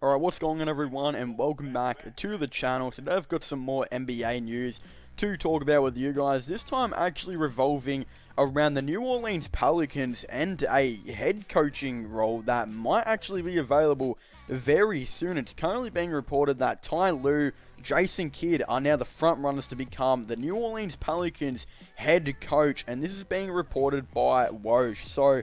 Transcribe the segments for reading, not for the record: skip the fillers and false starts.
Alright, what's going on everyone, and welcome back to the channel. Today I've got some more NBA news to talk about with you guys, this time actually revolving around the New Orleans Pelicans and a head coaching role that might actually be available very soon. It's currently being reported that Ty Lue, Jason Kidd are now the front runners to become the New Orleans Pelicans head coach, and this is being reported by Woj. So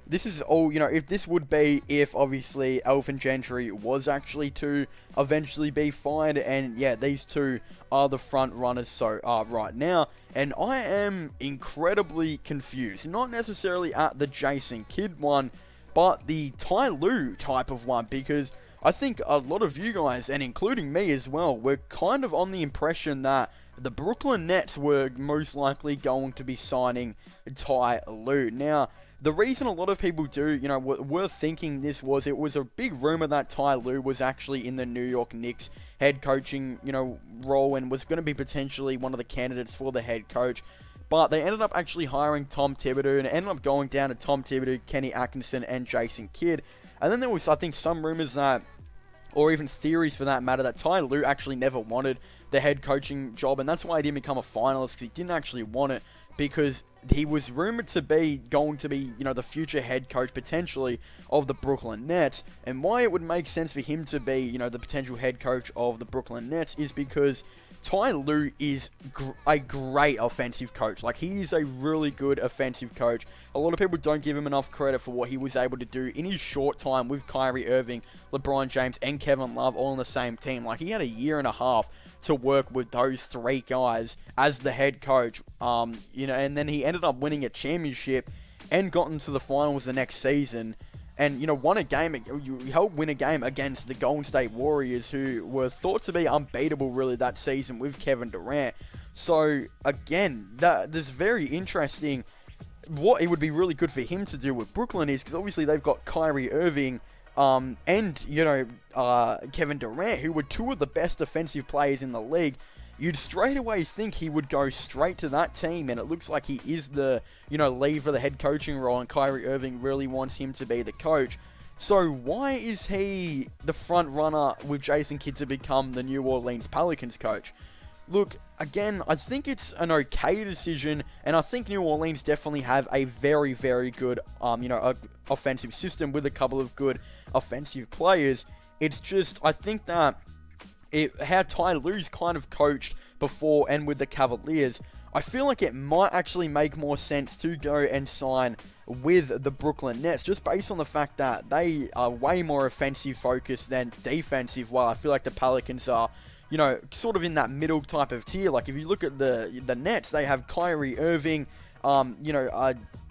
this is all, if this would be if obviously Elvin Gentry was actually to eventually be fired, and yeah, these two are the front runners so right now, and I am incredibly confused, not necessarily at the Jason Kidd one, but the Ty Lue type of one, because I think a lot of you guys, and including me as well, were kind of on the impression that the Brooklyn Nets were most likely going to be signing Ty Lue. Now, the reason a lot of people were thinking this was, it was a big rumor that Ty Lue was actually in the New York Knicks head coaching, role, and was going to be potentially one of the candidates for the head coach. But they ended up actually hiring Tom Thibodeau, and it ended up going down to Tom Thibodeau, Kenny Atkinson, and Jason Kidd. And then there was, I think, some rumors that, or even theories for that matter, that Ty Lue actually never wanted the head coaching job, and that's why he didn't become a finalist, because he didn't actually want it, because he was rumored to be going to be, the future head coach potentially of the Brooklyn Nets. And why it would make sense for him to be, the potential head coach of the Brooklyn Nets is because Ty Lue is a great offensive coach. Like, he is a really good offensive coach. A lot of people don't give him enough credit for what he was able to do in his short time with Kyrie Irving, LeBron James, and Kevin Love all on the same team. Like, he had a year and a half to work with those three guys as the head coach, and then he ended up winning a championship and got into the finals the next season, and, won a game. He helped win a game against the Golden State Warriors, who were thought to be unbeatable really that season with Kevin Durant. So again, this very interesting. What it would be really good for him to do with Brooklyn is, because obviously they've got Kyrie Irving, and Kevin Durant, who were two of the best defensive players in the league. You'd straight away think he would go straight to that team, and it looks like he is the, lead for the head coaching role, and Kyrie Irving really wants him to be the coach. So why is he the front runner with Jason Kidd to become the New Orleans Pelicans coach? Look, again, I think it's an okay decision, and I think New Orleans definitely have a very, very good, offensive system with a couple of good offensive players. It's just, I think that how Ty Lue's kind of coached before and with the Cavaliers, I feel like it might actually make more sense to go and sign with the Brooklyn Nets, just based on the fact that they are way more offensive focused than defensive, while I feel like the Pelicans are, sort of in that middle type of tier. Like, if you look at the Nets, they have Kyrie Irving,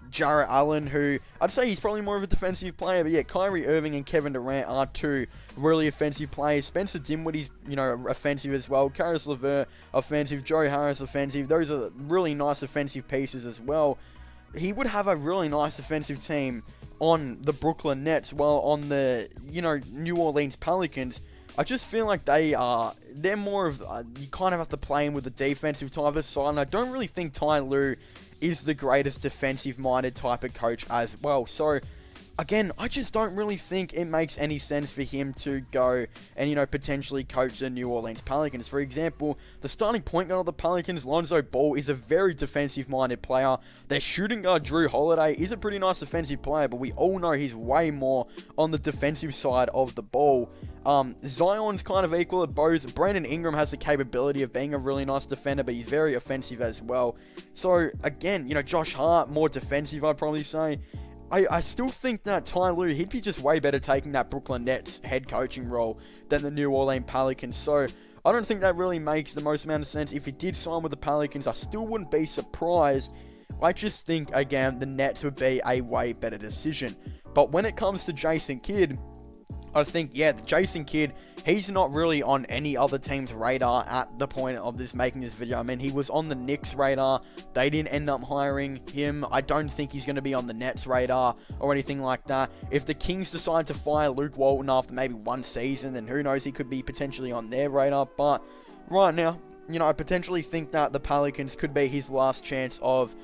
Jarrett Allen, who I'd say he's probably more of a defensive player, but yeah, Kyrie Irving and Kevin Durant are two really offensive players. Spencer Dinwiddie's, offensive as well. Caris LeVert, offensive. Joe Harris, offensive. Those are really nice offensive pieces as well. He would have a really nice offensive team on the Brooklyn Nets, while on the, New Orleans Pelicans, I just feel like they're more of, you kind of have to play him with the defensive type of side, and I don't really think Ty Lue is the greatest defensive-minded type of coach as well. So, again, I just don't really think it makes any sense for him to go and, potentially coach the New Orleans Pelicans. For example, the starting point guard of the Pelicans, Lonzo Ball, is a very defensive-minded player. Their shooting guard, Drew Holiday, is a pretty nice offensive player, but we all know he's way more on the defensive side of the ball. Zion's kind of equal at both. Brandon Ingram has the capability of being a really nice defender, but he's very offensive as well. So, again, Josh Hart, more defensive, I'd probably say. I still think that Ty Lue, he'd be just way better taking that Brooklyn Nets head coaching role than the New Orleans Pelicans. So, I don't think that really makes the most amount of sense. If he did sign with the Pelicans, I still wouldn't be surprised. I just think, again, the Nets would be a way better decision. But when it comes to Jason Kidd, I think, yeah, Jason Kidd, he's not really on any other team's radar at the point of making this video. I mean, he was on the Knicks' radar. They didn't end up hiring him. I don't think he's going to be on the Nets' radar or anything like that. If the Kings decide to fire Luke Walton after maybe one season, then who knows, he could be potentially on their radar. But right now, I potentially think that the Pelicans could be his last chance of,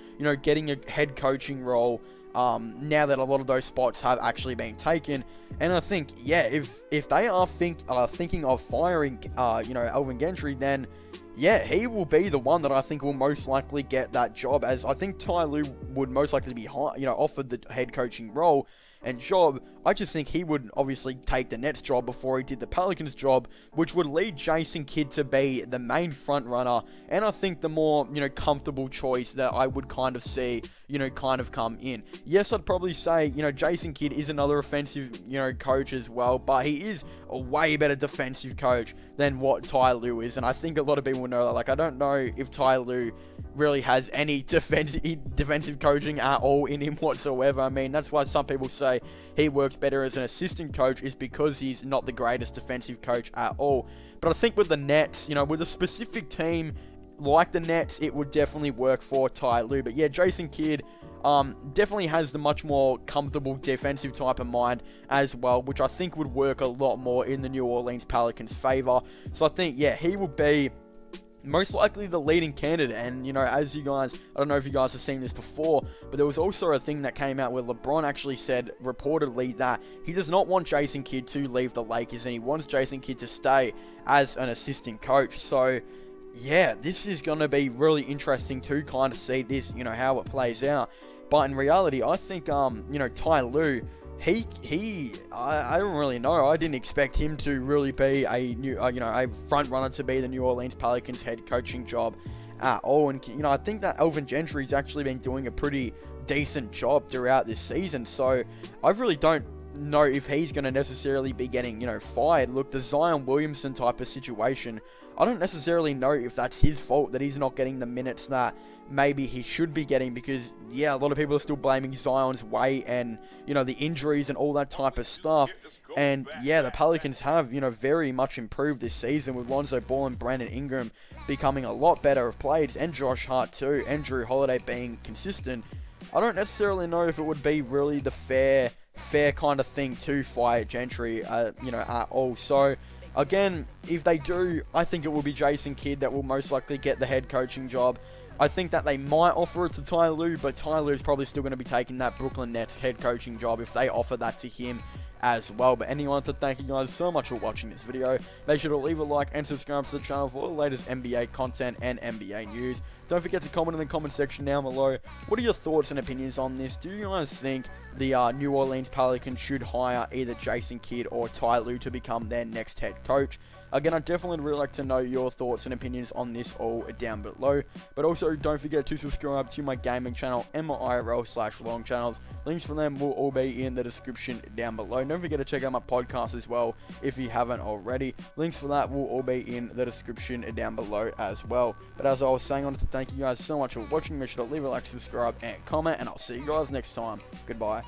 getting a head coaching role now that a lot of those spots have actually been taken. And I think, yeah, if they are thinking of firing, Alvin Gentry, then yeah, he will be the one that I think will most likely get that job, as I think Ty Lue would most likely be offered the head coaching role and job. I just think he would obviously take the Nets job before he did the Pelicans job, which would lead Jason Kidd to be the main front runner, and I think the more, comfortable choice that I would kind of see, kind of come in. Yes, I'd probably say, Jason Kidd is another offensive, coach as well, but he is a way better defensive coach than what Ty Lue is, and I think a lot of people know that. Like, I don't know if Ty Lue really has any defensive coaching at all in him whatsoever. I mean, that's why some people say he works better as an assistant coach, is because he's not the greatest defensive coach at all. But I think with the Nets, with a specific team like the Nets, it would definitely work for Ty Lue. But yeah, Jason Kidd definitely has the much more comfortable defensive type of mind as well, which I think would work a lot more in the New Orleans Pelicans' favor. So I think, yeah, he would be most likely the leading candidate. And, as you guys, I don't know if you guys have seen this before, but there was also a thing that came out where LeBron actually said, reportedly, that he does not want Jason Kidd to leave the Lakers, and he wants Jason Kidd to stay as an assistant coach. So, yeah, this is going to be really interesting to kind of see this, how it plays out. But in reality, I think, Ty Lue, I don't really know. I didn't expect him to really be a front runner to be the New Orleans Pelicans head coaching job at all. And, I think that Alvin Gentry's actually been doing a pretty decent job throughout this season. So I really don't know if he's going to necessarily be getting, fired. Look, the Zion Williamson type of situation, I don't necessarily know if that's his fault that he's not getting the minutes that maybe he should be getting, because, yeah, a lot of people are still blaming Zion's weight and, the injuries and all that type of stuff. And, yeah, the Pelicans have, very much improved this season, with Lonzo Ball and Brandon Ingram becoming a lot better of players, and Josh Hart too, and Drew Holiday being consistent. I don't necessarily know if it would be really the fair kind of thing to fire Gentry, at all. So, again, if they do, I think it will be Jason Kidd that will most likely get the head coaching job. I think that they might offer it to Ty Lue, but Ty Lue is probably still going to be taking that Brooklyn Nets head coaching job if they offer that to him as well. But anyway, I want to thank you guys so much for watching this video. Make sure to leave a like and subscribe to the channel for all the latest NBA content and NBA news. Don't forget to comment in the comment section down below. What are your thoughts and opinions on this? Do you guys think the New Orleans Pelicans should hire either Jason Kidd or Ty Lue to become their next head coach? Again, I'd definitely really like to know your thoughts and opinions on this all down below. But also, don't forget to subscribe to my gaming channel and my IRL/long channels. Links for them will all be in the description down below. Don't forget to check out my podcast as well if you haven't already. Links for that will all be in the description down below as well. But as I was saying, I wanted to thank you guys so much for watching. Make sure to leave a like, subscribe, and comment. And I'll see you guys next time. Goodbye.